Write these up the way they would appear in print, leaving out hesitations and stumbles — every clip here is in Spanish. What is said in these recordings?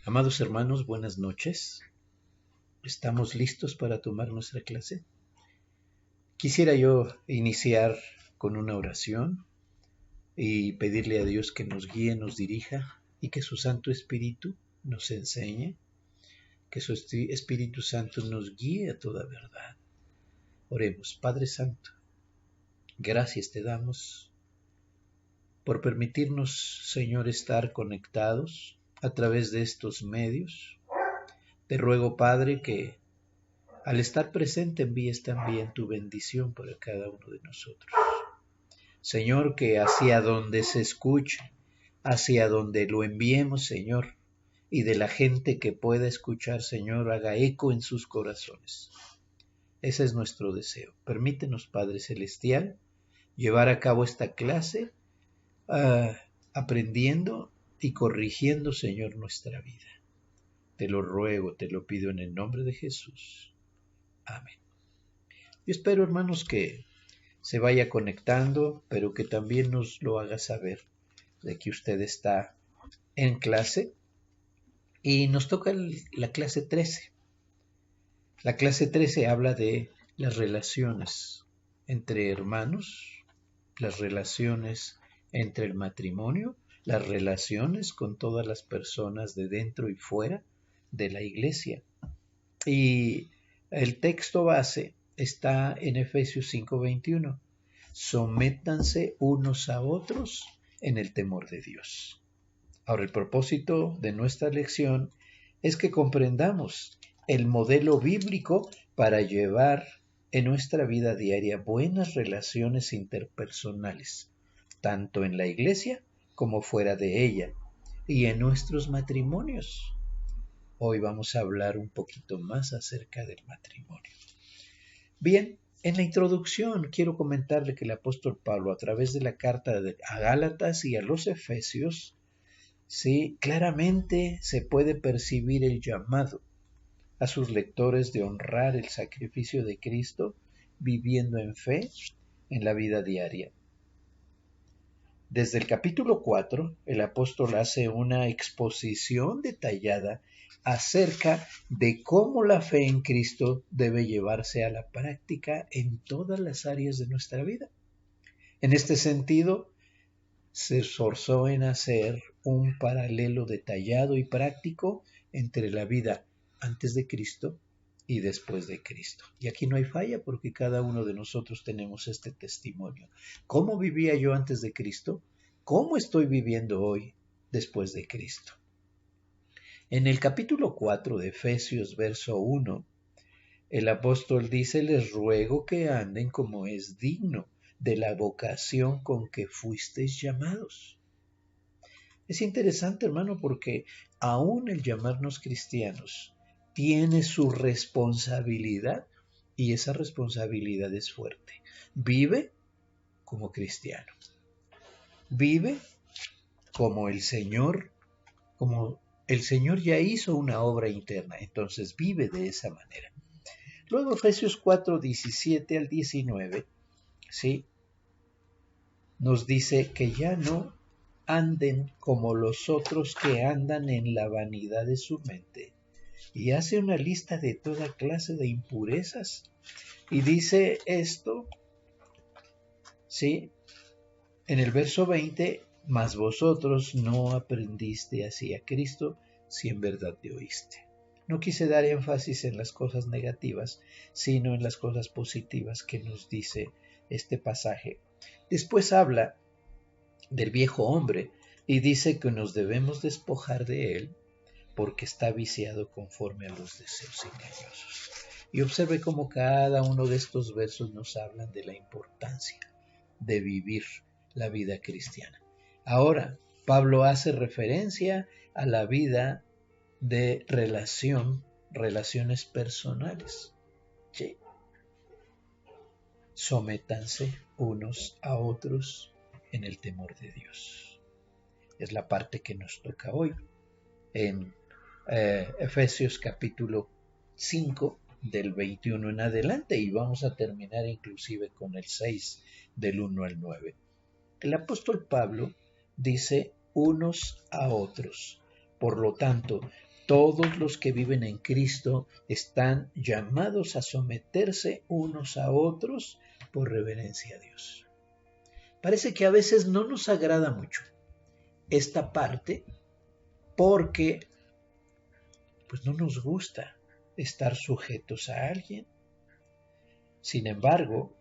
Amados hermanos, buenas noches. ¿Estamos listos para tomar nuestra clase? Quisiera yo iniciar con una oración y pedirle a Dios que nos guíe, nos dirija y que su Santo Espíritu nos enseñe, que su Espíritu Santo nos guíe a toda verdad. Oremos. Padre Santo, gracias te damos por permitirnos, Señor, estar conectados a través de estos medios. Te ruego, Padre, que al estar presente envíes también tu bendición para cada uno de nosotros. Señor, que hacia donde se escuche, hacia donde lo enviemos, Señor, y de la gente que pueda escuchar, Señor, haga eco en sus corazones. Ese es nuestro deseo. Permítenos, Padre Celestial, llevar a cabo esta clase, aprendiendo y corrigiendo, Señor, nuestra vida. Te lo ruego, te lo pido en el nombre de Jesús. Amén. Yo espero, hermanos, que se vaya conectando, pero que también nos lo haga saber de que usted está en clase. Y nos toca la clase 13. La clase 13 habla de las relaciones entre hermanos, las relaciones entre el matrimonio, las relaciones con todas las personas de dentro y fuera de la iglesia. Y el texto base está en Efesios 5:21. Sométanse unos a otros en el temor de Dios. Ahora, el propósito de nuestra lección es que comprendamos el modelo bíblico para llevar en nuestra vida diaria buenas relaciones interpersonales, tanto en la iglesia como fuera de ella, y en nuestros matrimonios. Hoy vamos a hablar un poquito más acerca del matrimonio. Bien, en la introducción quiero comentarle que el apóstol Pablo, a través de la carta a Gálatas y a los Efesios, sí, claramente se puede percibir el llamado a sus lectores de honrar el sacrificio de Cristo viviendo en fe en la vida diaria. Desde el capítulo 4, el apóstol hace una exposición detallada acerca de cómo la fe en Cristo debe llevarse a la práctica en todas las áreas de nuestra vida. En este sentido, se esforzó en hacer un paralelo detallado y práctico entre la vida antes de Cristo y después de Cristo. Y aquí no hay falla porque cada uno de nosotros tenemos este testimonio. ¿Cómo vivía yo antes de Cristo? ¿Cómo estoy viviendo hoy después de Cristo? En el capítulo 4 de Efesios, verso 1, el apóstol dice: les ruego que anden como es digno de la vocación con que fuisteis llamados. Es interesante, hermano, porque aún el llamarnos cristianos tiene su responsabilidad, y esa responsabilidad es fuerte. Vive como cristiano. Vive como el Señor ya hizo una obra interna, entonces vive de esa manera. Luego Efesios 4, 17 al 19, ¿sí?, nos dice que ya no anden como los otros que andan en la vanidad de su mente. Y hace una lista de toda clase de impurezas. Y dice esto, ¿sí?, en el verso 20, mas vosotros no aprendiste así a Cristo, si en verdad te oíste. No quise dar énfasis en las cosas negativas, sino en las cosas positivas que nos dice este pasaje. Después habla del viejo hombre y dice que nos debemos despojar de él porque está viciado conforme a los deseos engañosos. Y observe cómo cada uno de estos versos nos hablan de la importancia de vivir la vida cristiana. Ahora, Pablo hace referencia a la vida de relaciones personales. Sí. Sométanse unos a otros en el temor de Dios. Es la parte que nos toca hoy en Efesios capítulo 5 del 21 en adelante, y vamos a terminar inclusive con el 6 del 1 al 9. El apóstol Pablo dice unos a otros. Por lo tanto, Todos los que viven en Cristo están llamados a someterse unos a otros por reverencia a Dios. Parece que a veces no nos agrada mucho esta parte porque pues no nos gusta estar sujetos a alguien. Sin embargo,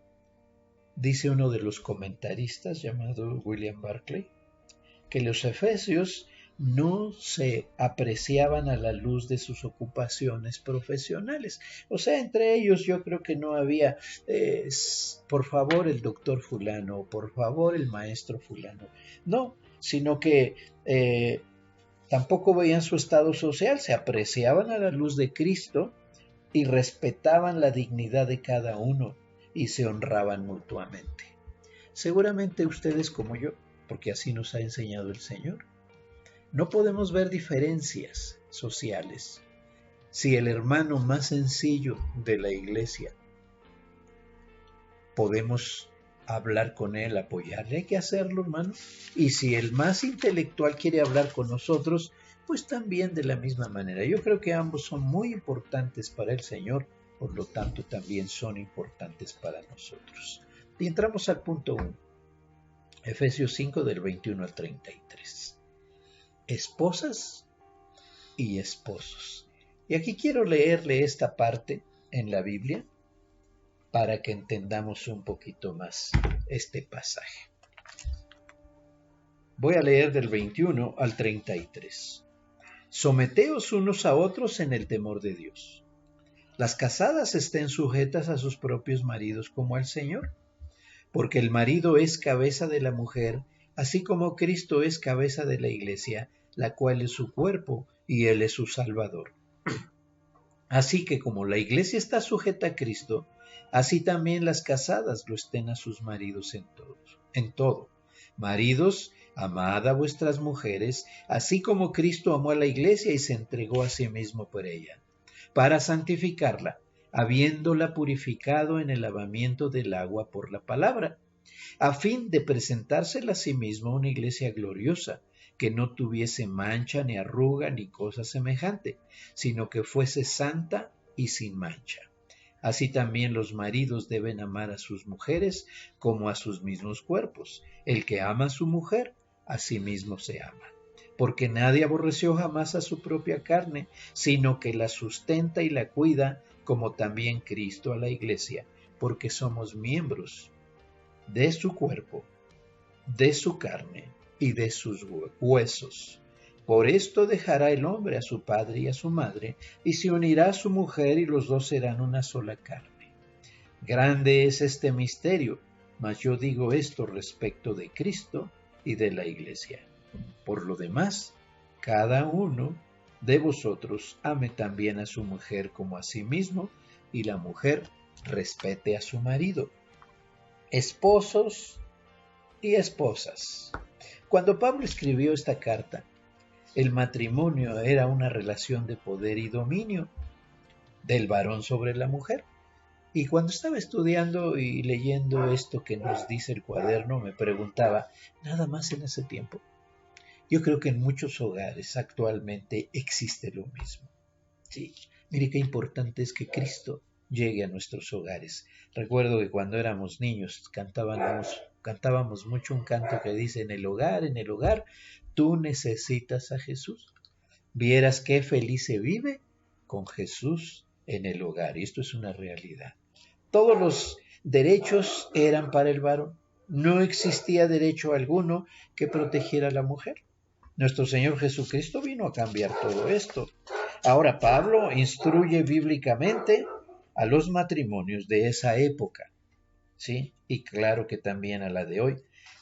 dice uno de los comentaristas llamado William Barclay, que los efesios no se apreciaban a la luz de sus ocupaciones profesionales. O sea, entre ellos yo creo que no había, por favor, el doctor fulano, por favor, el maestro fulano. No, sino que tampoco veían su estado social, se apreciaban a la luz de Cristo y respetaban la dignidad de cada uno y se honraban mutuamente. Seguramente ustedes como yo, porque así nos ha enseñado el Señor, no podemos ver diferencias sociales. Si el hermano más sencillo de la iglesia podemos hablar con él, apoyarle, hay que hacerlo, hermano. Y si el más intelectual quiere hablar con nosotros, pues también de la misma manera. Yo creo que ambos son muy importantes para el Señor, por lo tanto también son importantes para nosotros. Y entramos al punto 1, Efesios 5 del 21 al 33. Esposas y esposos. Y aquí quiero leerle esta parte en la Biblia para que entendamos un poquito más este pasaje. Voy a leer del 21 al 33. Someteos unos a otros en el temor de Dios. Las casadas estén sujetas a sus propios maridos como al Señor, porque el marido es cabeza de la mujer, así como Cristo es cabeza de la iglesia, la cual es su cuerpo y Él es su Salvador. Así que como la iglesia está sujeta a Cristo, así también las casadas lo estén a sus maridos en todo. Maridos, amad a vuestras mujeres, así como Cristo amó a la iglesia y se entregó a sí mismo por ella, para santificarla, habiéndola purificado en el lavamiento del agua por la palabra, a fin de presentársela a sí mismo una iglesia gloriosa, que no tuviese mancha, ni arruga, ni cosa semejante, sino que fuese santa y sin mancha. Así también los maridos deben amar a sus mujeres como a sus mismos cuerpos. El que ama a su mujer, a sí mismo se ama. Porque nadie aborreció jamás a su propia carne, sino que la sustenta y la cuida, como también Cristo a la iglesia, porque somos miembros de su cuerpo, de su carne y de sus huesos. Por esto dejará el hombre a su padre y a su madre, y se unirá a su mujer, y los dos serán una sola carne. Grande es este misterio, mas yo digo esto respecto de Cristo y de la iglesia. Por lo demás, cada uno de vosotros ame también a su mujer como a sí mismo, y la mujer respete a su marido. Esposos y esposas. Cuando Pablo escribió esta carta, el matrimonio era una relación de poder y dominio del varón sobre la mujer. Y cuando estaba estudiando y leyendo esto que nos dice el cuaderno, me preguntaba, ¿nada más en ese tiempo? Yo creo que en muchos hogares actualmente existe lo mismo. Sí, mire qué importante es que Cristo llegue a nuestros hogares. Recuerdo que cuando éramos niños cantábamos mucho un canto que dice, en el hogar, tú necesitas a Jesús. Vieras qué feliz se vive con Jesús en el hogar. Y esto es una realidad. Todos los derechos eran para el varón. No existía derecho alguno que protegiera a la mujer. Nuestro Señor Jesucristo vino a cambiar todo esto. Ahora Pablo instruye bíblicamente a los matrimonios de esa época, ¿sí? Y claro que también a la de hoy.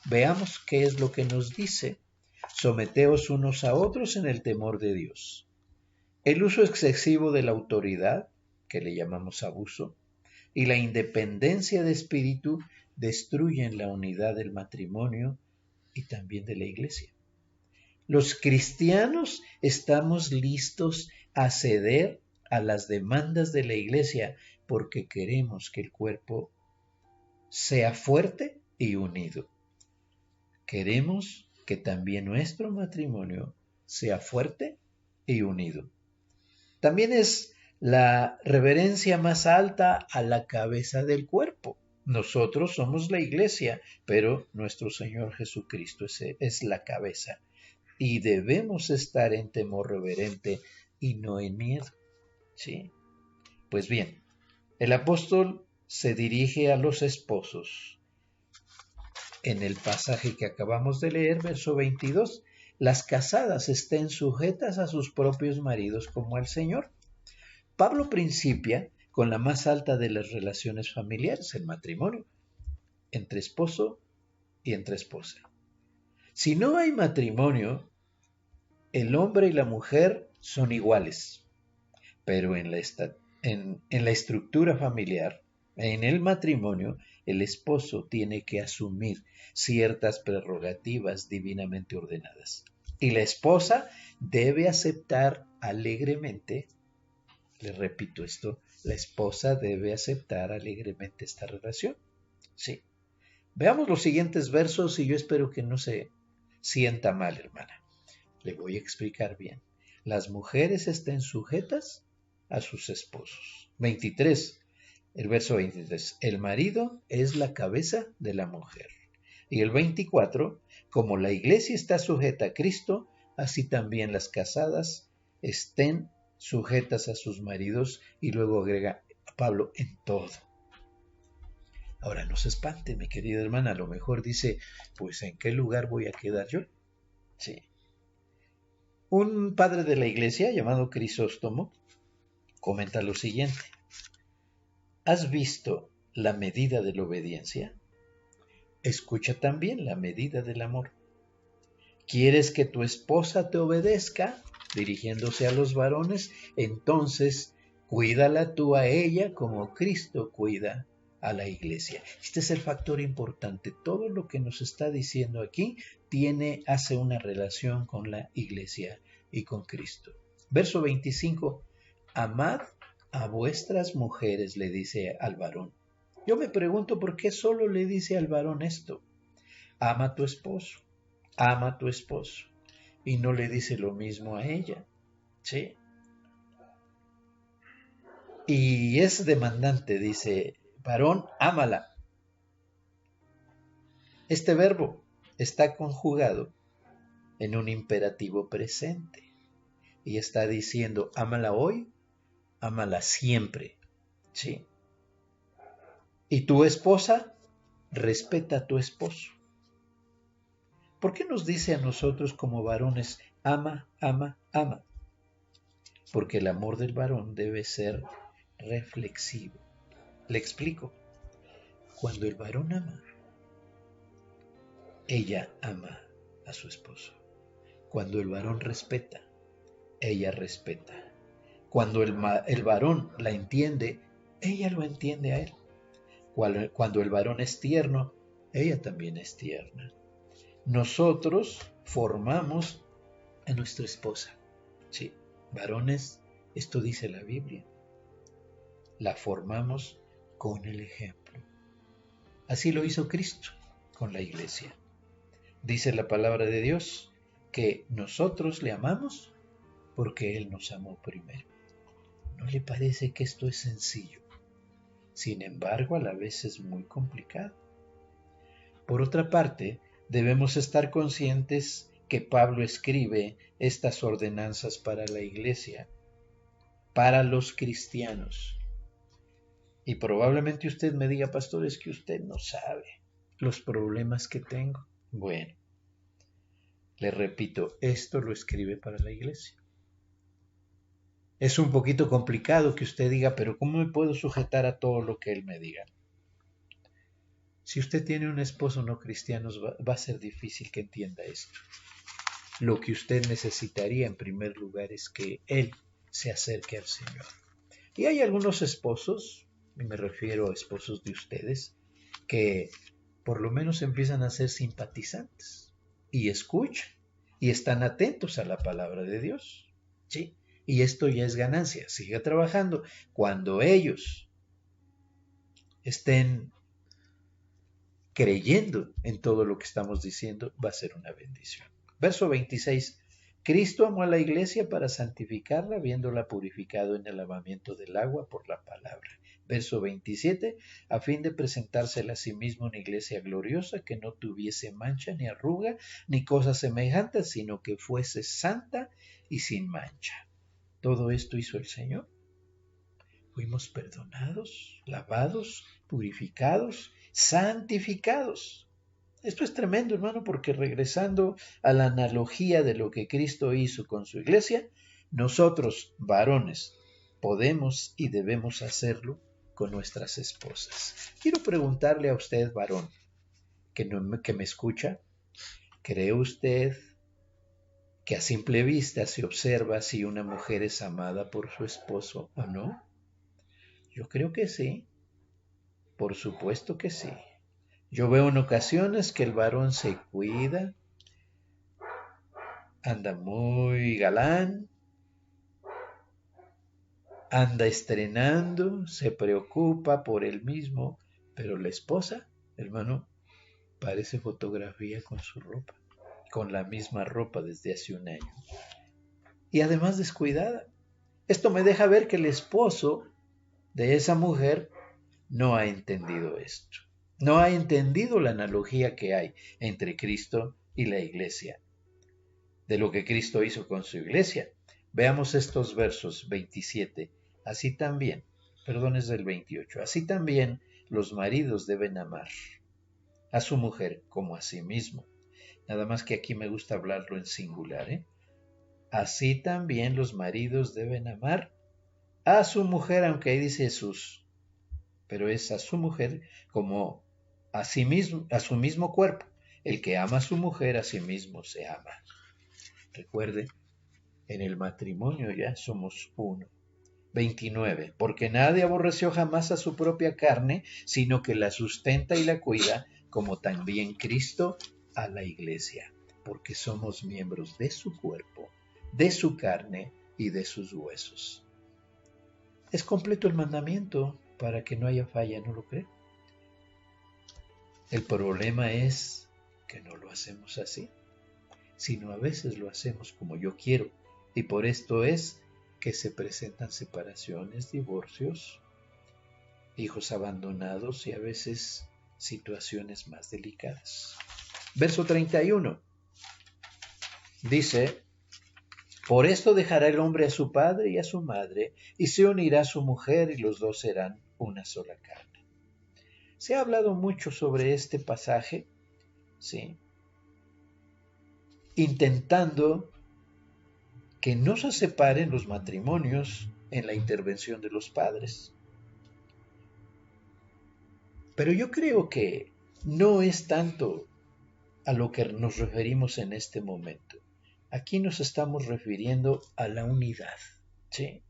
Veamos qué es lo que nos dice. Someteos unos a otros en el temor de Dios. El uso excesivo de la autoridad, que le llamamos abuso, y la independencia de espíritu destruyen la unidad del matrimonio y también de la iglesia. Los cristianos estamos listos a ceder a las demandas de la iglesia porque queremos que el cuerpo sea fuerte y unido. Queremos que también nuestro matrimonio sea fuerte y unido. También es la reverencia más alta a la cabeza del cuerpo. Nosotros somos la iglesia, pero nuestro Señor Jesucristo es la cabeza. Y debemos estar en temor reverente y no en miedo. ¿Sí? Pues bien, el apóstol se dirige a los esposos. En el pasaje que acabamos de leer, verso 22, las casadas estén sujetas a sus propios maridos como al Señor. Pablo principia con la más alta de las relaciones familiares, el matrimonio, entre esposo y entre esposa. Si no hay matrimonio, el hombre y la mujer son iguales, pero en la estructura familiar, en el matrimonio, el esposo tiene que asumir ciertas prerrogativas divinamente ordenadas. Y la esposa debe aceptar alegremente, le repito esto, la esposa debe aceptar alegremente esta relación. Sí. Veamos los siguientes versos y yo espero que no se sienta mal, hermana. Le voy a explicar bien. Las mujeres estén sujetas a sus esposos. 23. El verso 23. El marido es la cabeza de la mujer. Y el 24. Como la iglesia está sujeta a Cristo, así también las casadas estén sujetas a sus maridos. Y luego agrega Pablo en todo. Ahora no se espante, mi querida hermana, a lo mejor dice, pues ¿en qué lugar voy a quedar yo? Sí. Un padre de la iglesia llamado Crisóstomo comenta lo siguiente. ¿Has visto la medida de la obediencia? Escucha también la medida del amor. ¿Quieres que tu esposa te obedezca? Dirigiéndose a los varones, entonces cuídala tú a ella como Cristo cuida a la iglesia. Este es el factor importante. Todo lo que nos está diciendo aquí hace una relación con la iglesia y con Cristo. Verso 25. Amad a vuestras mujeres, le dice al varón. Yo me pregunto por qué solo le dice al varón esto. Ama a tu esposo, ama a tu esposo. Y no le dice lo mismo a ella. ¿Sí? Y es demandante, dice, varón, ámala. Este verbo está conjugado en un imperativo presente y está diciendo, ámala hoy, ámala siempre, ¿sí? Y tu esposa, respeta a tu esposo. ¿Por qué nos dice a nosotros como varones, ama, ama, ama? Porque el amor del varón debe ser reflexivo. Le explico. Cuando el varón ama, ella ama a su esposo. Cuando el varón respeta, ella respeta. Cuando el varón la entiende, ella lo entiende a él. Cuando el varón es tierno, ella también es tierna. Nosotros formamos a nuestra esposa. Sí, varones, esto dice la Biblia. La formamos con el ejemplo. Así lo hizo Cristo con la iglesia. Dice la palabra de Dios que nosotros le amamos porque Él nos amó primero. ¿No le parece que esto es sencillo? Sin embargo, a la vez es muy complicado. Por otra parte, debemos estar conscientes que Pablo escribe estas ordenanzas para la iglesia, para los cristianos. Y probablemente usted me diga, pastor, es que usted no sabe los problemas que tengo. Bueno, le repito, esto lo escribe para la iglesia. Es un poquito complicado que usted diga, pero ¿cómo me puedo sujetar a todo lo que él me diga? Si usted tiene un esposo no cristiano, va a ser difícil que entienda esto. Lo que usted necesitaría en primer lugar es que él se acerque al Señor. Y hay algunos esposos, y me refiero a esposos de ustedes, que por lo menos empiezan a ser simpatizantes y escuchan y están atentos a la palabra de Dios. ¿Sí? Y esto ya es ganancia. Siga trabajando. Cuando ellos estén creyendo en todo lo que estamos diciendo, va a ser una bendición. Verso 26. Cristo amó a la iglesia para santificarla, habiéndola purificado en el lavamiento del agua por la palabra. Verso 27, a fin de presentársela a sí mismo una iglesia gloriosa, que no tuviese mancha ni arruga, ni cosa semejante, sino que fuese santa y sin mancha. Todo esto hizo el Señor. Fuimos perdonados, lavados, purificados, santificados. Esto es tremendo, hermano, porque regresando a la analogía de lo que Cristo hizo con su iglesia, nosotros, varones, podemos y debemos hacerlo con nuestras esposas. Quiero preguntarle a usted, varón, que me escucha, ¿cree usted que a simple vista se observa si una mujer es amada por su esposo o no? Yo creo que sí, por supuesto que sí. Yo veo en ocasiones que el varón se cuida, anda muy galán, anda estrenando, se preocupa por él mismo, pero la esposa, hermano, parece fotografía con su ropa, con la misma ropa desde hace un año. Y además descuidada. Esto me deja ver que el esposo de esa mujer no ha entendido esto. No ha entendido la analogía que hay entre Cristo y la iglesia, de lo que Cristo hizo con su iglesia. Veamos estos versos 27. Así también, perdón, es del 28. Así también los maridos deben amar a su mujer como a sí mismo. Nada más que aquí me gusta hablarlo en singular, ¿eh? Así también los maridos deben amar a su mujer, aunque ahí dice sus, pero es a su mujer como a sí mismo, a su mismo cuerpo. El que ama a su mujer, a sí mismo se ama. Recuerde, en el matrimonio ya somos uno. 29. Porque nadie aborreció jamás a su propia carne, sino que la sustenta y la cuida, como también Cristo a la iglesia, porque somos miembros de su cuerpo, de su carne y de sus huesos. Es completo el mandamiento para que no haya falla, ¿no lo cree? El problema es que no lo hacemos así, sino a veces lo hacemos como yo quiero, y por esto es que se presentan separaciones, divorcios, hijos abandonados y a veces situaciones más delicadas. Verso 31 dice: por esto dejará el hombre a su padre y a su madre, y se unirá a su mujer, y los dos serán una sola carne. Se ha hablado mucho sobre este pasaje, ¿sí? Intentando que no se separen los matrimonios en la intervención de los padres. Pero yo creo que no es tanto a lo que nos referimos en este momento. Aquí nos estamos refiriendo a la unidad, ¿sí?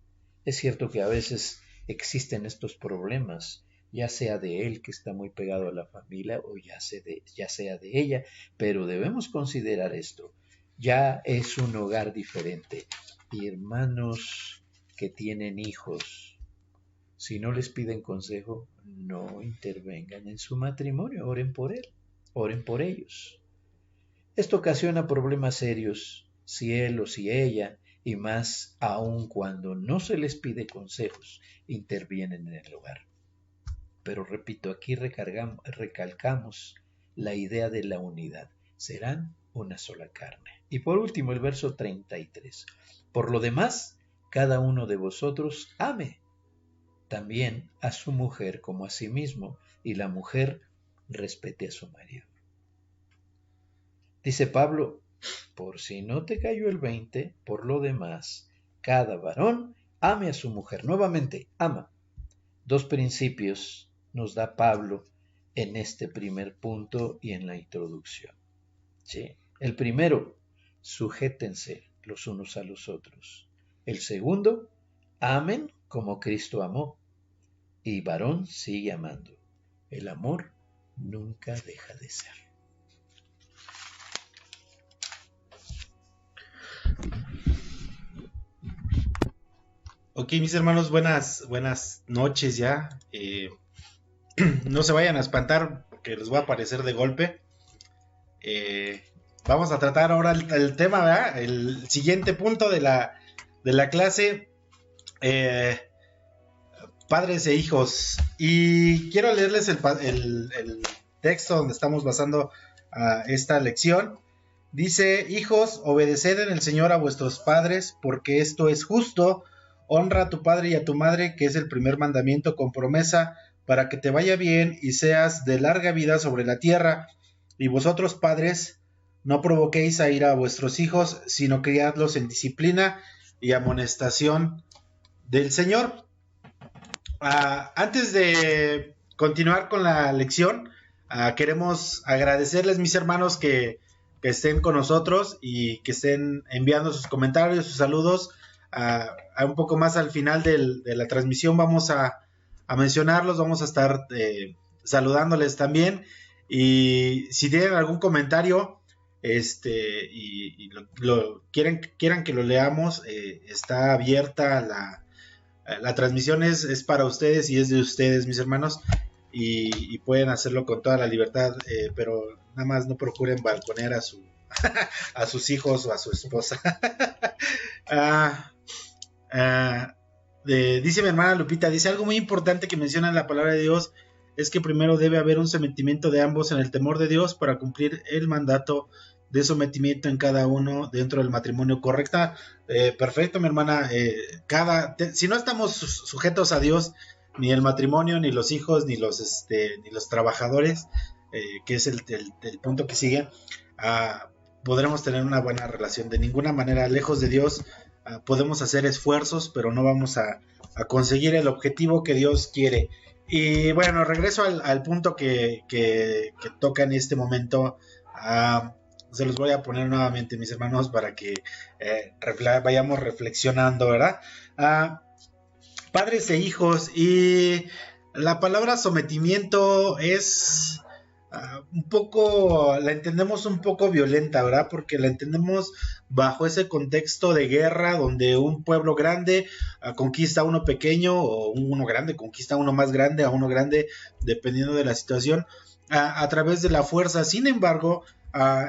Es cierto que a veces existen estos problemas, ya sea de él que está muy pegado a la familia o ya sea de ella, pero debemos considerar esto. Ya es un hogar diferente. Y hermanos que tienen hijos, si no les piden consejo, no intervengan en su matrimonio, oren por él, oren por ellos. Esto ocasiona problemas serios si él o si ella, y más aún cuando no se les pide consejos, intervienen en el hogar. Pero repito, aquí recalcamos la idea de la unidad. Serán una sola carne. Y por último, el verso 33. Por lo demás, cada uno de vosotros ame también a su mujer como a sí mismo, y la mujer respete a su marido. Dice Pablo, por si no te cayó el 20, por lo demás, cada varón ame a su mujer. Nuevamente, ama. Dos principios nos da Pablo en este primer punto y en la introducción. ¿Sí? El primero, sujétense los unos a los otros. El segundo, amen como Cristo amó. Y varón sigue amando. El amor nunca deja de ser. Ok, mis hermanos, buenas noches ya. No se vayan a espantar porque les voy a aparecer de golpe. vamos a tratar ahora el tema, ¿verdad? El siguiente punto de la clase, padres e hijos. Y quiero leerles el texto donde estamos basando esta lección. Dice: hijos, obedeced en el Señor a vuestros padres, porque esto es justo. Honra a tu padre y a tu madre, que es el primer mandamiento con promesa, para que te vaya bien y seas de larga vida sobre la tierra. Y vosotros, padres, no provoquéis a ira a vuestros hijos, sino criadlos en disciplina y amonestación del Señor. Antes de continuar con la lección, queremos agradecerles, mis hermanos, que estén con nosotros y que estén enviando sus comentarios, sus saludos. Un poco más al final de la transmisión vamos a mencionarlos, vamos a estar saludándoles también. Y si tienen algún comentario y quieran que lo leamos, está abierta la transmisión, es para ustedes y es de ustedes, mis hermanos, y pueden hacerlo con toda la libertad, pero nada más no procuren balconear a sus hijos o a su esposa. Dice mi hermana Lupita, dice: algo muy importante que menciona en la palabra de Dios es que primero debe haber un sometimiento de ambos en el temor de Dios para cumplir el mandato de sometimiento en cada uno dentro del matrimonio. Correcta, perfecto, mi hermana. Si no estamos sujetos a Dios, ni el matrimonio, ni los hijos, ni los trabajadores, que es el punto que sigue, podremos tener una buena relación. De ninguna manera, lejos de Dios, podemos hacer esfuerzos, pero no vamos a conseguir el objetivo que Dios quiere. Y bueno, regreso al punto que toca en este momento. Se los voy a poner nuevamente, mis hermanos, para que vayamos reflexionando, ¿verdad? Padres e hijos. Y la palabra sometimiento es un poco, la entendemos un poco violenta, ¿verdad? Porque la entendemos bajo ese contexto de guerra donde un pueblo grande conquista a uno pequeño, o uno grande conquista a uno más grande, a uno grande, dependiendo de la situación, a través de la fuerza. Sin embargo,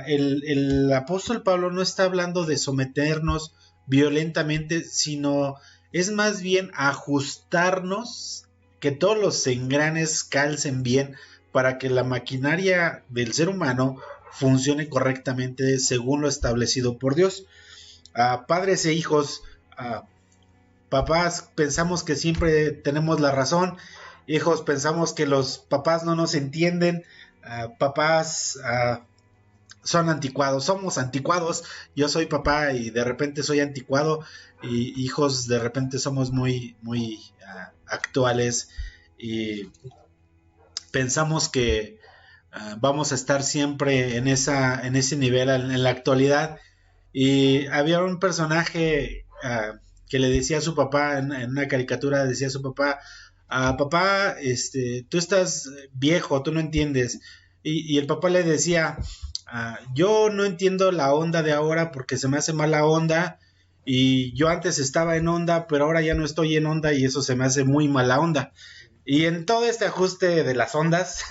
el apóstol Pablo no está hablando de someternos violentamente, sino es más bien ajustarnos, que todos los engranes calcen bien para que la maquinaria del ser humano funcione correctamente según lo establecido por Dios. Padres e hijos, papás pensamos que siempre tenemos la razón, hijos pensamos que los papás no nos entienden, papás son anticuados, somos anticuados. Yo soy papá y de repente soy anticuado, y hijos de repente somos muy actuales, y pensamos que vamos a estar siempre en ese nivel en la actualidad. Y había un personaje que le decía a su papá, en una caricatura decía a su papá: papá, tú estás viejo, tú no entiendes. Y el papá le decía: yo no entiendo la onda de ahora porque se me hace mala onda, y yo antes estaba en onda, pero ahora ya no estoy en onda y eso se me hace muy mala onda. Y en todo este ajuste de las ondas,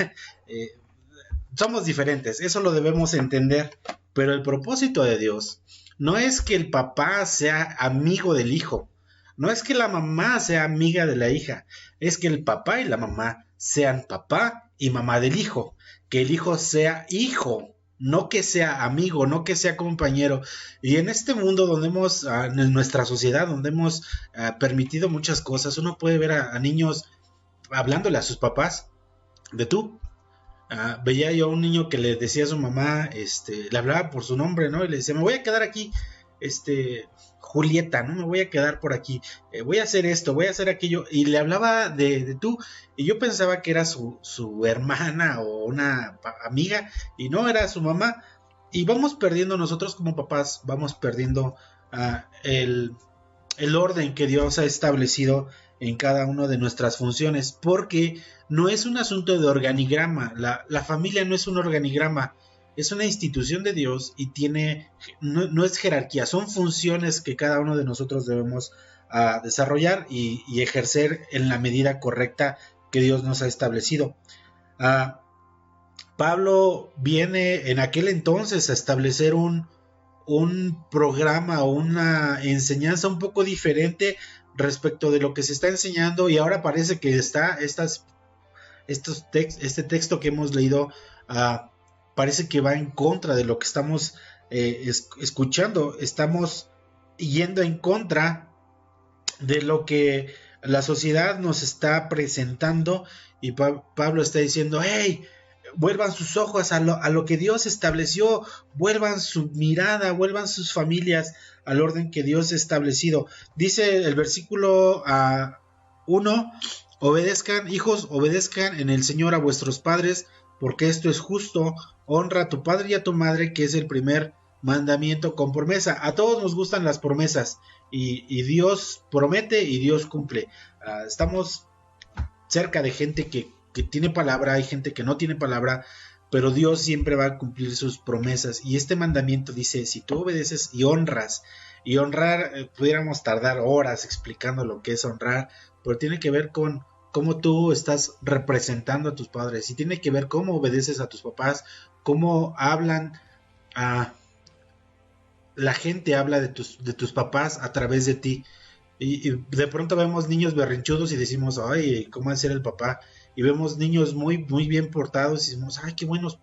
somos diferentes, eso lo debemos entender, pero el propósito de Dios no es que el papá sea amigo del hijo, no es que la mamá sea amiga de la hija, es que el papá y la mamá sean papá y mamá del hijo, que el hijo sea hijo, no que sea amigo, no que sea compañero. Y en este mundo donde en nuestra sociedad, donde hemos permitido muchas cosas, uno puede ver a niños hablándole a sus papás de tú. Veía yo a un niño que le decía a su mamá, le hablaba por su nombre, ¿no? Y le decía: me voy a quedar aquí, Julieta, ¿no? Me voy a quedar por aquí, voy a hacer esto, voy a hacer aquello. Y le hablaba de tú, y yo pensaba que era su hermana o una amiga, y no, era su mamá. Y vamos perdiendo, nosotros como papás, vamos perdiendo el orden que Dios ha establecido en cada una de nuestras funciones, porque no es un asunto de organigrama. La familia no es un organigrama, es una institución de Dios, y no es jerarquía, son funciones que cada uno de nosotros debemos desarrollar y ejercer en la medida correcta que Dios nos ha establecido. Pablo viene en aquel entonces a establecer un programa o una enseñanza un poco diferente respecto de lo que se está enseñando, y ahora parece que está este texto que hemos leído parece que va en contra de lo que estamos escuchando. Estamos yendo en contra de lo que la sociedad nos está presentando, y Pablo está diciendo: hey, vuelvan sus ojos a lo que Dios estableció, vuelvan su mirada, vuelvan sus familias al orden que Dios ha establecido. Dice el versículo 1: obedezcan, hijos, obedezcan en el Señor a vuestros padres, porque esto es justo. Honra a tu padre y a tu madre, que es el primer mandamiento con promesa. A todos nos gustan las promesas, y Dios promete y Dios cumple. Estamos cerca de gente que tiene palabra, hay gente que no tiene palabra, pero Dios siempre va a cumplir sus promesas. Y este mandamiento dice: si tú obedeces y honras, y honrar, pudiéramos tardar horas explicando lo que es honrar, pero tiene que ver con cómo tú estás representando a tus padres, y tiene que ver cómo obedeces a tus papás, cómo hablan la gente habla de tus papás a través de ti. Y de pronto vemos niños berrinchudos y decimos: ay, ¿cómo va a ser el papá? Y vemos niños muy, muy bien portados y decimos: ay, qué buenos,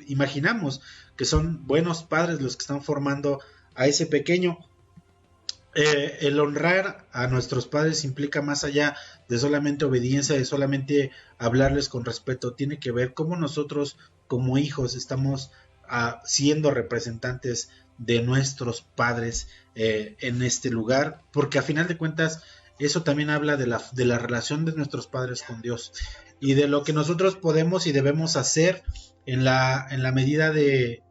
imaginamos que son buenos padres los que están formando a ese pequeño. El honrar a nuestros padres implica más allá de solamente obediencia, de solamente hablarles con respeto. Tiene que ver cómo nosotros como hijos estamos siendo representantes de nuestros padres en este lugar, porque a final de cuentas eso también habla de la relación de nuestros padres con Dios, y de lo que nosotros podemos y debemos hacer en la medida de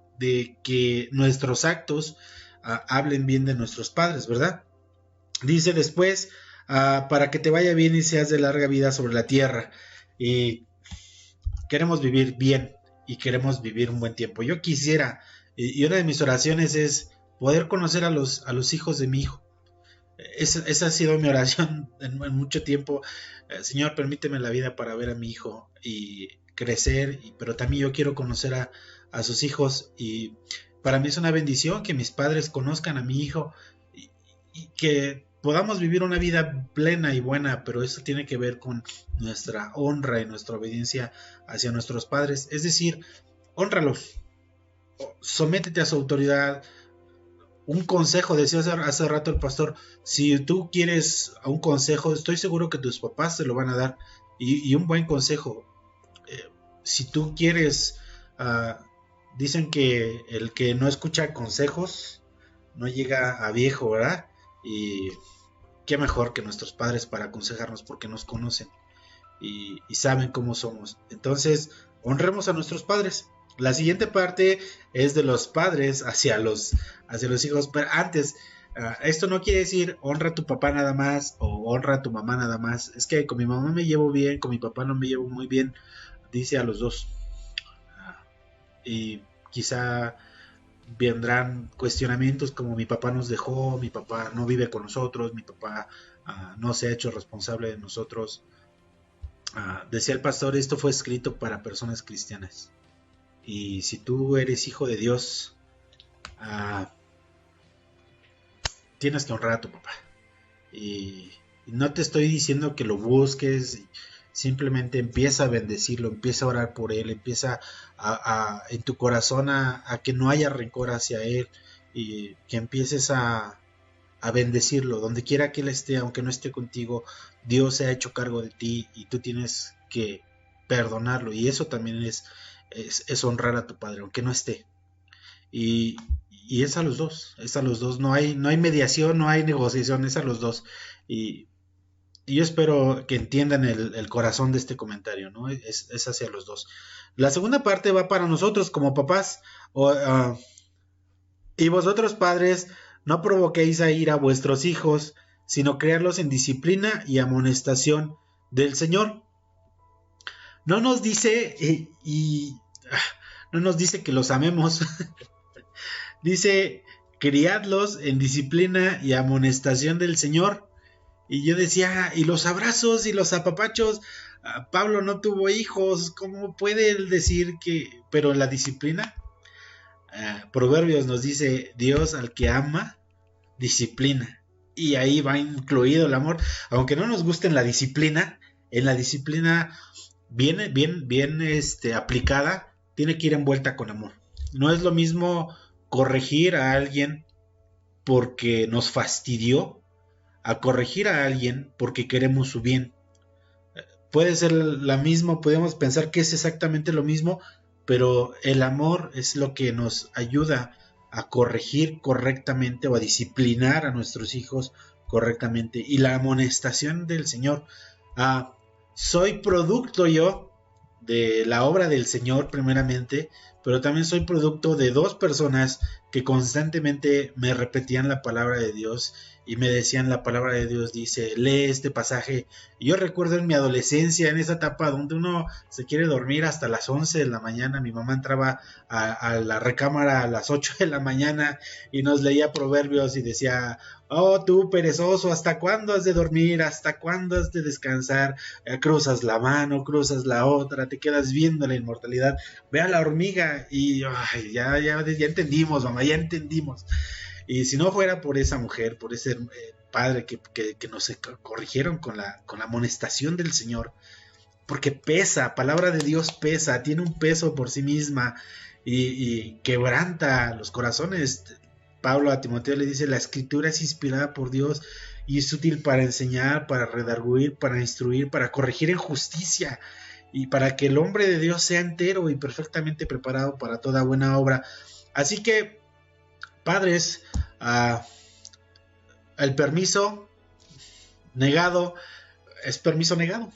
que nuestros actos hablen bien de nuestros padres, ¿verdad? Dice después: para que te vaya bien y seas de larga vida sobre la tierra. Y queremos vivir bien y queremos vivir un buen tiempo. Yo quisiera, y una de mis oraciones es poder conocer a los hijos de mi hijo. Esa ha sido mi oración en mucho tiempo. Señor, permíteme la vida para ver a mi hijo y crecer, pero también yo quiero conocer a sus hijos, y para mí es una bendición que mis padres conozcan a mi hijo y que podamos vivir una vida plena y buena, pero eso tiene que ver con nuestra honra y nuestra obediencia hacia nuestros padres. Es decir, hónralos, sométete a su autoridad. Un consejo, decía hace rato el pastor: si tú quieres un consejo, estoy seguro que tus papás te lo van a dar, y un buen consejo. Si tú quieres, dicen que el que no escucha consejos no llega a viejo, ¿verdad? Y qué mejor que nuestros padres para aconsejarnos, porque nos conocen y saben cómo somos. Entonces, honremos a nuestros padres. La siguiente parte es de los padres hacia los hijos, pero antes, esto no quiere decir honra a tu papá nada más o honra a tu mamá nada más. Es que con mi mamá me llevo bien, con mi papá no me llevo muy bien. Dice a los dos. Y quizá vendrán cuestionamientos como: mi papá nos dejó, mi papá no vive con nosotros, mi papá no se ha hecho responsable de nosotros. Decía el pastor: esto fue escrito para personas cristianas, y si tú eres hijo de Dios, tienes que honrar a tu papá. Y no te estoy diciendo que lo busques, simplemente empieza a bendecirlo, empieza a orar por él, empieza en tu corazón a que no haya rencor hacia él, y que empieces a bendecirlo donde quiera que él esté, aunque no esté contigo. Dios se ha hecho cargo de ti y tú tienes que perdonarlo, y eso también es honrar a tu padre aunque no esté. Y es a los dos, no hay mediación, no hay negociación, es a los dos. Y yo espero que entiendan el corazón de este comentario, ¿no? Es hacia los dos. La segunda parte va para nosotros como papás. Y vosotros, padres, no provoquéis a ira a vuestros hijos, sino criarlos en disciplina y amonestación del Señor. No nos dice no nos dice que los amemos. Dice: criadlos en disciplina y amonestación del Señor. Y yo decía, y los abrazos y los apapachos, Pablo no tuvo hijos, ¿cómo puede él decir que? Pero la disciplina, Proverbios nos dice, Dios al que ama, disciplina. Y ahí va incluido el amor, aunque no nos guste en la disciplina bien aplicada, tiene que ir envuelta con amor. No es lo mismo corregir a alguien porque nos fastidió a corregir a alguien porque queremos su bien. Puede ser la misma, podemos pensar que es exactamente lo mismo, pero el amor es lo que nos ayuda a corregir correctamente o a disciplinar a nuestros hijos correctamente. Y la amonestación del Señor, soy producto yo de la obra del Señor primeramente, pero también soy producto de dos personas que constantemente me repetían la palabra de Dios y me decían, la palabra de Dios dice, lee este pasaje. Y yo recuerdo en mi adolescencia, en esa etapa donde uno se quiere dormir hasta las 11 de la mañana, mi mamá entraba a la recámara a las 8 de la mañana y nos leía Proverbios y decía, oh tú perezoso, ¿hasta cuándo has de dormir? ¿Hasta cuándo has de descansar? Cruzas la mano, cruzas la otra, te quedas viendo la inmortalidad, ve a la hormiga. Y ay, ya entendimos, mamá, ya entendimos. Y si no fuera por esa mujer, por ese padre que nos corrigieron con la amonestación del Señor, porque pesa, palabra de Dios pesa, tiene un peso por sí misma y quebranta los corazones. Pablo a Timoteo le dice, la escritura es inspirada por Dios y es útil para enseñar, para redarguir, para instruir, para corregir en justicia y para que el hombre de Dios sea entero y perfectamente preparado para toda buena obra. Así que, padres, el permiso negado es permiso negado.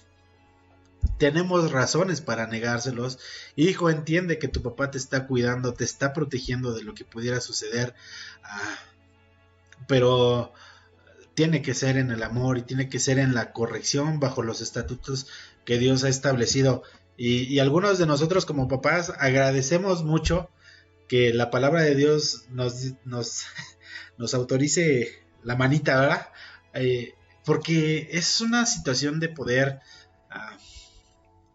Tenemos razones para negárselos. Hijo, entiende que tu papá te está cuidando, te está protegiendo de lo que pudiera suceder, pero tiene que ser en el amor y tiene que ser en la corrección bajo los estatutos que Dios ha establecido. Y algunos de nosotros como papás agradecemos mucho que la palabra de Dios nos autorice la manita, ¿verdad? Porque es una situación de poder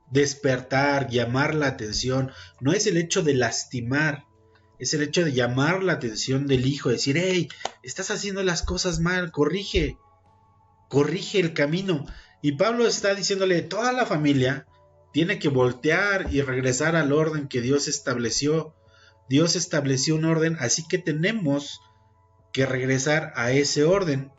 despertar, llamar la atención. No es el hecho de lastimar, es el hecho de llamar la atención del hijo, decir, hey, estás haciendo las cosas mal, corrige el camino. Y Pablo está diciéndole, toda la familia tiene que voltear y regresar al orden que Dios estableció. Dios estableció un orden, así que tenemos que regresar a ese orden,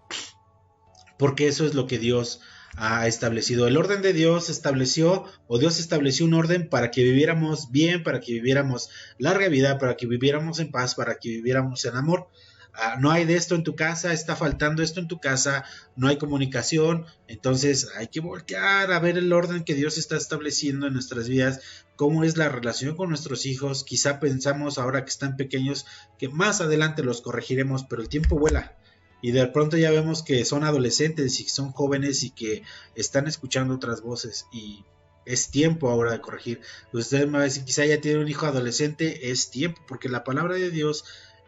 porque eso es lo que Dios ha establecido. El orden de Dios estableció un orden para que viviéramos bien, para que viviéramos larga vida, para que viviéramos en paz, para que viviéramos en amor. No hay de esto en tu casa, está faltando esto en tu casa, no hay comunicación, entonces hay que voltear a ver el orden que Dios está estableciendo en nuestras vidas, cómo es la relación con nuestros hijos. Quizá pensamos ahora que están pequeños que más adelante los corregiremos, pero el tiempo vuela y de pronto ya vemos que son adolescentes y que son jóvenes y que están escuchando otras voces y es tiempo ahora de corregir. Usted me va a decir, quizá ya tiene un hijo adolescente, es tiempo, porque la palabra de Dios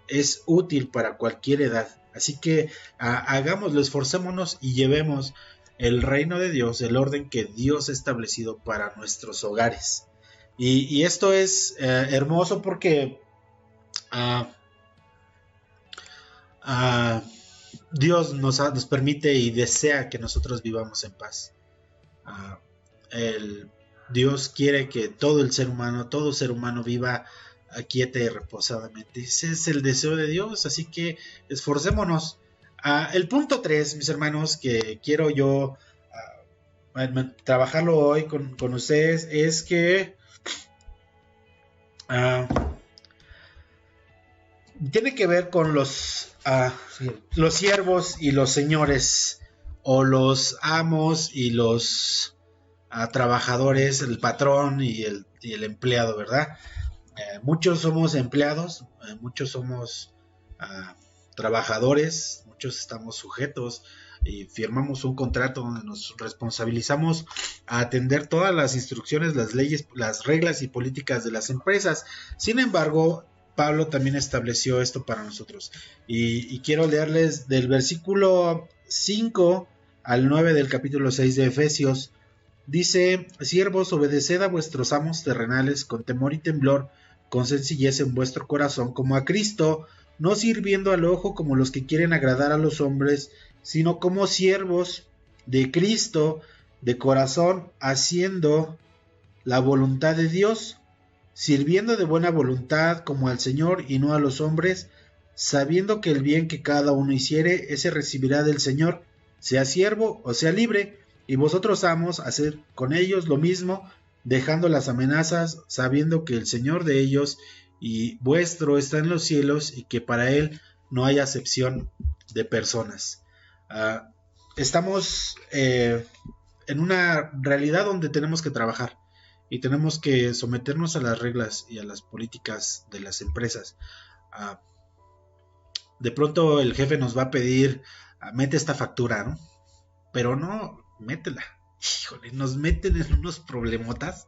es útil para cualquier edad. Así que hagámoslo, esforcémonos y llevemos el reino de Dios, el orden que Dios ha establecido para nuestros hogares. Y esto es hermoso porque Dios nos permite y desea que nosotros vivamos en paz. Dios quiere que todo ser humano viva quieta y reposadamente. Ese es el deseo de Dios, así que esforcémonos. El punto 3, mis hermanos, que quiero yo trabajarlo hoy con ustedes, es que tiene que ver con los siervos y los señores, o los amos y los trabajadores, el patrón y el empleado, ¿verdad? Muchos somos empleados, muchos somos trabajadores, muchos estamos sujetos y firmamos un contrato donde nos responsabilizamos a atender todas las instrucciones, las leyes, las reglas y políticas de las empresas. Sin embargo, Pablo también estableció esto para nosotros y quiero leerles del versículo 5 al 9 del capítulo 6 de Efesios. Dice: siervos, obedeced a vuestros amos terrenales con temor y temblor, con sencillez en vuestro corazón, como a Cristo, no sirviendo al ojo como los que quieren agradar a los hombres, sino como siervos de Cristo, de corazón, haciendo la voluntad de Dios, sirviendo de buena voluntad como al Señor y no a los hombres, sabiendo que el bien que cada uno hiciere, ese recibirá del Señor, sea siervo o sea libre. Y vosotros, amos, hacer con ellos lo mismo, dejando las amenazas, sabiendo que el Señor de ellos y vuestro está en los cielos, y que para Él no hay acepción de personas. Estamos en una realidad donde tenemos que trabajar, y tenemos que someternos a las reglas y a las políticas de las empresas. De pronto el jefe nos va a pedir: mete esta factura, ¿no? Pero no, métela. Híjole, nos meten en unos problemotas.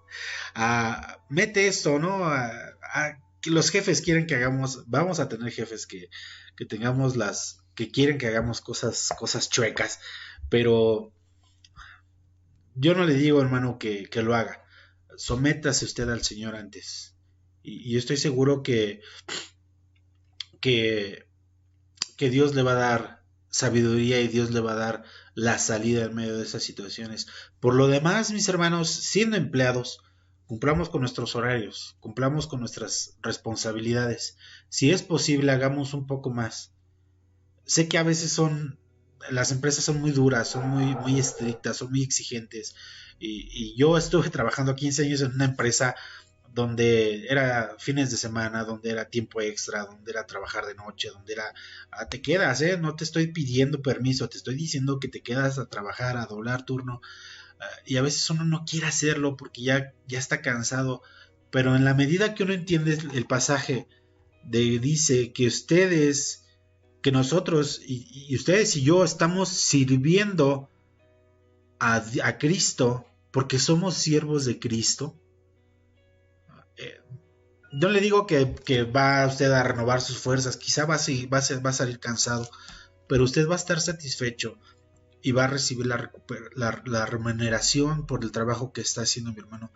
Mete esto, ¿no? Que los jefes quieren que hagamos. Vamos a tener jefes que tengamos que quieren que hagamos cosas chuecas. Pero yo no le digo, hermano, que lo haga. Sométase usted al Señor antes. Y yo estoy seguro que Dios le va a dar sabiduría, y Dios le va a dar la salida en medio de esas situaciones. Por lo demás, mis hermanos, siendo empleados, cumplamos con nuestros horarios, cumplamos con nuestras responsabilidades. Si es posible, hagamos un poco más. Sé que a veces las empresas son muy duras, son muy estrictas, son muy exigentes. Y yo estuve trabajando 15 años en una empresa donde era fines de semana, donde era tiempo extra, donde era trabajar de noche, donde era, te quedas, no te estoy pidiendo permiso, te estoy diciendo que te quedas a trabajar, a doblar turno, y a veces uno no quiere hacerlo porque ya está cansado, pero en la medida que uno entiende el pasaje dice que nosotros y ustedes y yo estamos sirviendo a Cristo porque somos siervos de Cristo. No le digo que va usted a renovar sus fuerzas, quizá va a salir cansado, pero usted va a estar satisfecho y va a recibir la remuneración por el trabajo que está haciendo, mi hermano.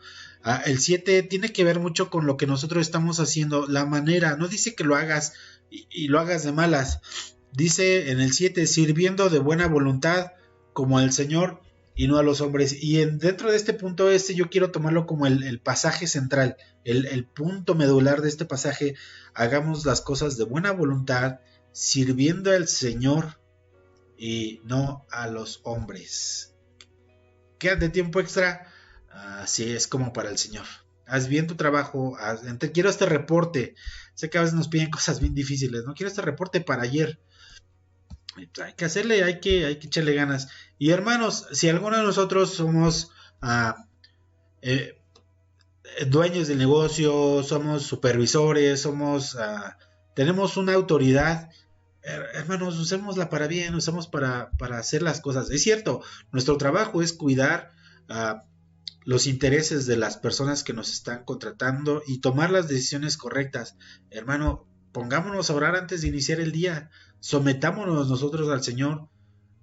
El 7 tiene que ver mucho con lo que nosotros estamos haciendo, la manera. No dice que lo hagas y lo hagas de malas. Dice en el 7: sirviendo de buena voluntad como al Señor y no a los hombres. Y dentro de este punto yo quiero tomarlo como el pasaje central, el punto medular de este pasaje. Hagamos las cosas de buena voluntad, sirviendo al Señor y no a los hombres. Quédate tiempo extra, así es como para el Señor. Haz bien tu trabajo. Quiero este reporte. Sé que a veces nos piden cosas bien difíciles. No quiero este reporte para ayer. Hay que hacerle, hay que echarle ganas. Y hermanos, si alguno de nosotros somos dueños del negocio, somos supervisores, tenemos una autoridad, hermanos, usémosla para bien, usemos para hacer las cosas. Es cierto, nuestro trabajo es cuidar los intereses de las personas que nos están contratando y tomar las decisiones correctas. Hermano, pongámonos a orar antes de iniciar el día. Sometámonos nosotros al Señor.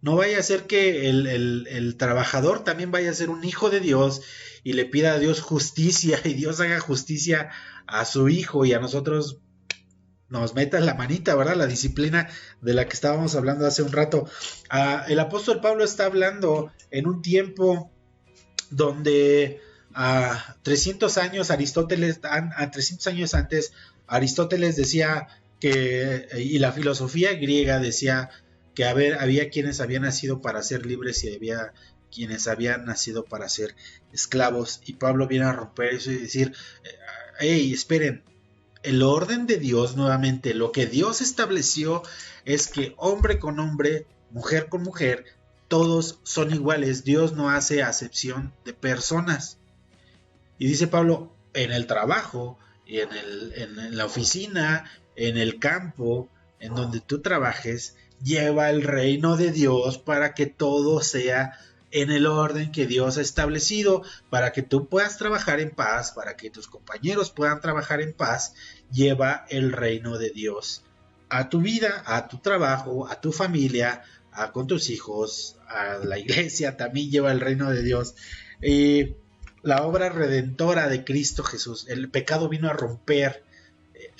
No vaya a ser que el trabajador también vaya a ser un hijo de Dios y le pida a Dios justicia, y Dios haga justicia a su hijo y a nosotros nos meta la manita, ¿verdad? La disciplina de la que estábamos hablando hace un rato. El apóstol Pablo está hablando en un tiempo donde 300 años antes, Aristóteles decía y la filosofía griega decía que había quienes habían nacido para ser libres y había quienes habían nacido para ser esclavos, y Pablo viene a romper eso y decir: hey, esperen, el orden de Dios, nuevamente, lo que Dios estableció es que hombre con hombre, mujer con mujer, todos son iguales. Dios no hace acepción de personas. Y dice Pablo, en el trabajo, en la oficina, en el campo, en donde tú trabajes, lleva el reino de Dios para que todo sea en el orden que Dios ha establecido, para que tú puedas trabajar en paz, para que tus compañeros puedan trabajar en paz. Lleva el reino de Dios a tu vida, a tu trabajo, a tu familia, con tus hijos, a la iglesia, también lleva el reino de Dios. Y la obra redentora de Cristo Jesús, el pecado vino a romper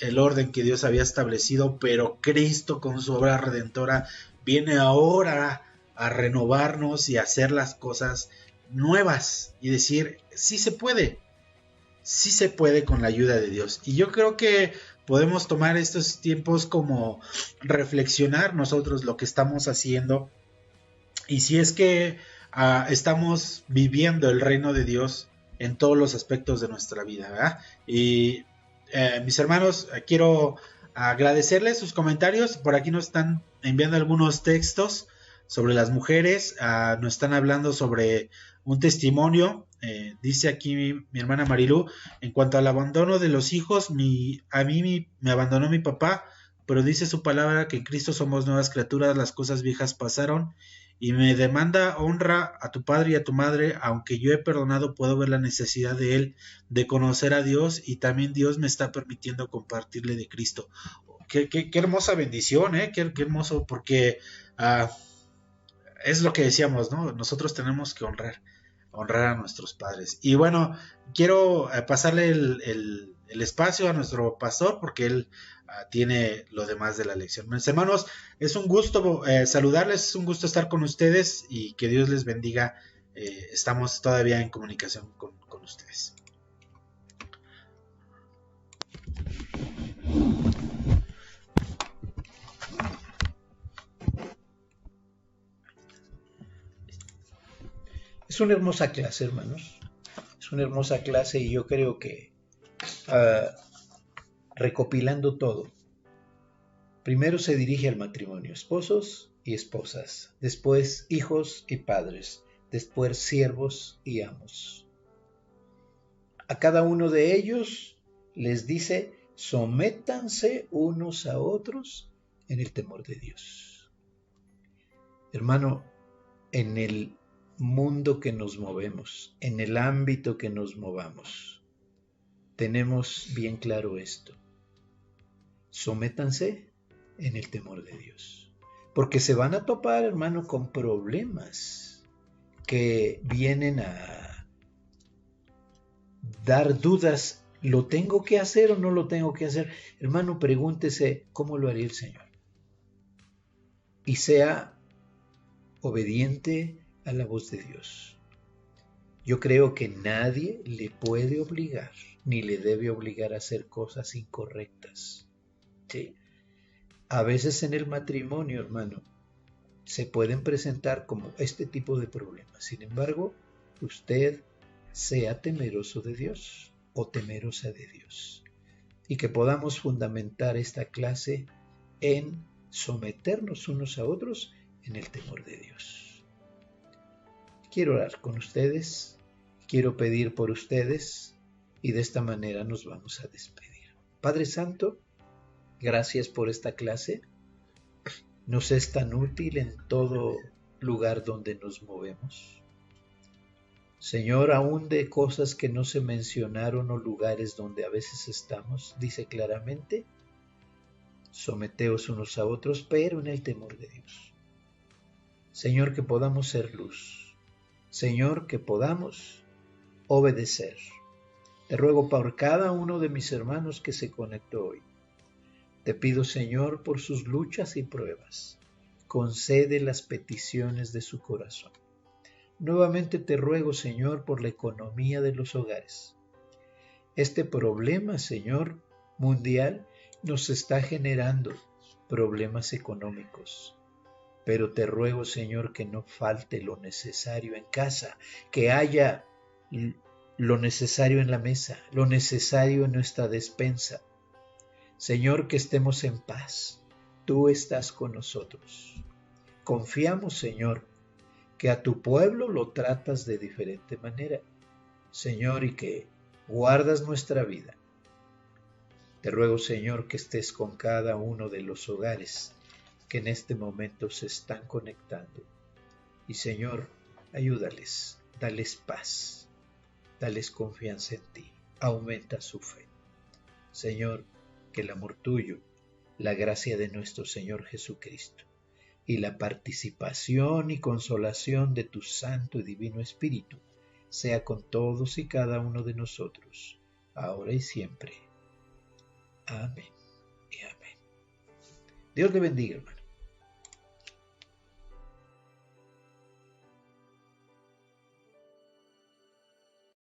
el orden que Dios había establecido, pero Cristo con su obra redentora viene ahora a renovarnos y a hacer las cosas nuevas y decir, sí se puede con la ayuda de Dios. Y yo creo que podemos tomar estos tiempos como reflexionar nosotros lo que estamos haciendo y si es que estamos viviendo el reino de Dios en todos los aspectos de nuestra vida, ¿verdad? Y mis hermanos, quiero agradecerles sus comentarios. Por aquí nos están enviando algunos textos sobre las mujeres. Nos están hablando sobre un testimonio. Dice aquí mi hermana Marilú, en cuanto al abandono de los hijos, a mí me abandonó mi papá, pero dice su palabra que en Cristo somos nuevas criaturas, las cosas viejas pasaron y me demanda honra a tu padre y a tu madre, aunque yo he perdonado, puedo ver la necesidad de él de conocer a Dios y también Dios me está permitiendo compartirle de Cristo. Qué hermosa bendición, qué hermoso, porque es lo que decíamos, ¿no? Nosotros tenemos que honrar a nuestros padres. Y bueno, quiero pasarle el espacio a nuestro pastor porque él tiene lo demás de la lección. Mis hermanos, es un gusto saludarles, es un gusto estar con ustedes y que Dios les bendiga. Estamos todavía en comunicación con ustedes. Es una hermosa clase, hermanos. Es una hermosa clase y yo creo que recopilando todo, primero se dirige al matrimonio, esposos y esposas, después hijos y padres, después siervos y amos. A cada uno de ellos les dice, sométanse unos a otros en el temor de Dios. Hermano, en el mundo que nos movemos, en el ámbito que nos movamos, tenemos bien claro esto. Sométanse en el temor de Dios. Porque se van a topar, hermano, con problemas que vienen a dar dudas. ¿Lo tengo que hacer o no lo tengo que hacer? Hermano, pregúntese cómo lo haría el Señor. Y sea obediente a la voz de Dios. Yo creo que nadie le puede obligar, ni le debe obligar a hacer cosas incorrectas. ¿Sí? A veces en el matrimonio, hermano, se pueden presentar como este tipo de problemas. Sin embargo, usted sea temeroso de Dios o temerosa de Dios. Y que podamos fundamentar esta clase en someternos unos a otros en el temor de Dios. Quiero orar con ustedes, quiero pedir por ustedes y de esta manera nos vamos a despedir. Padre Santo, gracias por esta clase. Nos es tan útil en todo lugar donde nos movemos. Señor, aún de cosas que no se mencionaron o lugares donde a veces estamos, dice claramente, someteos unos a otros, pero en el temor de Dios. Señor, que podamos ser luz. Señor, que podamos obedecer. Te ruego por cada uno de mis hermanos que se conectó hoy. Te pido, Señor, por sus luchas y pruebas, concede las peticiones de su corazón. Nuevamente te ruego, Señor, por la economía de los hogares. Este problema, Señor, mundial, nos está generando problemas económicos. Pero te ruego, Señor, que no falte lo necesario en casa, que haya lo necesario en la mesa, lo necesario en nuestra despensa. Señor, que estemos en paz. Tú estás con nosotros. Confiamos, Señor, que a tu pueblo lo tratas de diferente manera, Señor, y que guardas nuestra vida. Te ruego, Señor, que estés con cada uno de los hogares que en este momento se están conectando. Y Señor, ayúdales, dales paz, dales confianza en ti, aumenta su fe. Señor, que el amor tuyo, la gracia de nuestro Señor Jesucristo, y la participación y consolación de tu Santo y Divino Espíritu sea con todos y cada uno de nosotros, ahora y siempre. Amén y amén. Dios le bendiga, hermano.